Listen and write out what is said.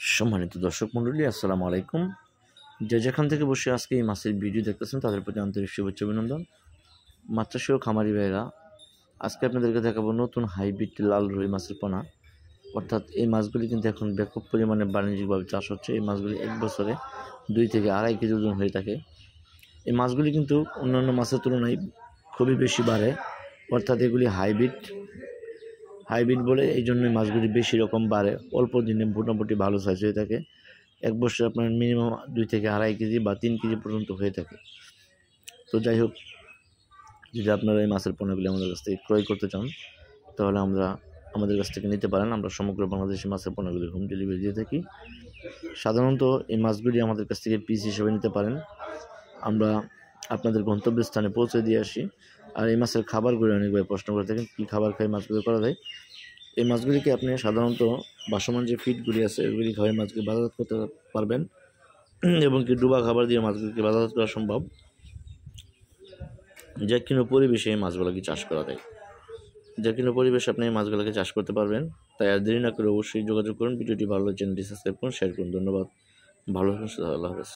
সম্মানিত দর্শক মণ্ডলী, আসসালামু আলাইকুম। যে যেখান থেকে বসে আজকে এই মাছের ভিডিও দেখতেছেন তাদের প্রতি আন্তরিক শুভেচ্ছা অভিনন্দন। মাছ চাষী ও খামারি ভাইয়েরা, আজকে আপনাদেরকে দেখাবো নতুন হাইব্রিড লাল রুই মাছের পোনা। অর্থাৎ এই মাছগুলি কিন্তু এখন ব্যাপক পরিমাণে বাণিজ্যিকভাবে চাষ হচ্ছে। এই মাছগুলি এক বছরে 2 থেকে 2.5 কেজি ওজন হয়ে থাকে। এই মাছগুলি কিন্তু অন্যান্য মাছের তুলনায় খুবই বেশি বাড়ে, অর্থাৎ এগুলি হাইব্রিড বলে এই জন্যই মাছগুলি বেশি রকম বাড়ে। অল্প দিনে মোটামুটি ভালো সাইজ হয়ে থাকে। এক বছরে আপনার মিনিমাম 2 থেকে 2.5 কেজি বা 3 কেজি পর্যন্ত হয়ে থাকে। তো যাই হোক, যদি আপনারা এই মাছের পোনাগুলি আমাদের কাছ থেকে ক্রয় করতে চান তাহলে আমাদের কাছ থেকে নিতে পারেন। আমরা সমগ্র বাংলাদেশে মাছের পোনাগুলি হোম ডেলিভারি দিয়ে থাকি। সাধারণত এই মাছগুলি আমাদের কাছ থেকে পিস হিসেবে নিতে পারেন। আমরা আপনাদের গন্তব্যস্থানে পৌঁছে দিয়ে আসি। আর এই মাছের খাবারগুলি অনেকভাবে প্রশ্ন করে থাকেন, কী খাবার খাই মাছগুলো করা যায়। এই মাছগুলিকে আপনি সাধারণত ভাসমান যে ফিডগুলি আছে ওইগুলি খাওয়াই মাছকে বাজারজাত করতে পারবেন, এবং কি ডুবা খাবার দিয়ে মাছগুলিকে বাজারজাত করা সম্ভব। যে কোনো পরিবেশে এই মাছগুলোকে চাষ করা যায়। যে কোনো পরিবেশে আপনি এই মাছগুলোকে চাষ করতে পারবেন। তাই আর দেরি না করে অবশ্যই যোগাযোগ করুন। ভিডিওটি ভালো লাগলে চ্যানেলটি সাবস্ক্রাইব করুন, শেয়ার করুন। ধন্যবাদ। ভালো থাকুন। আল্লাহ হাফেজ।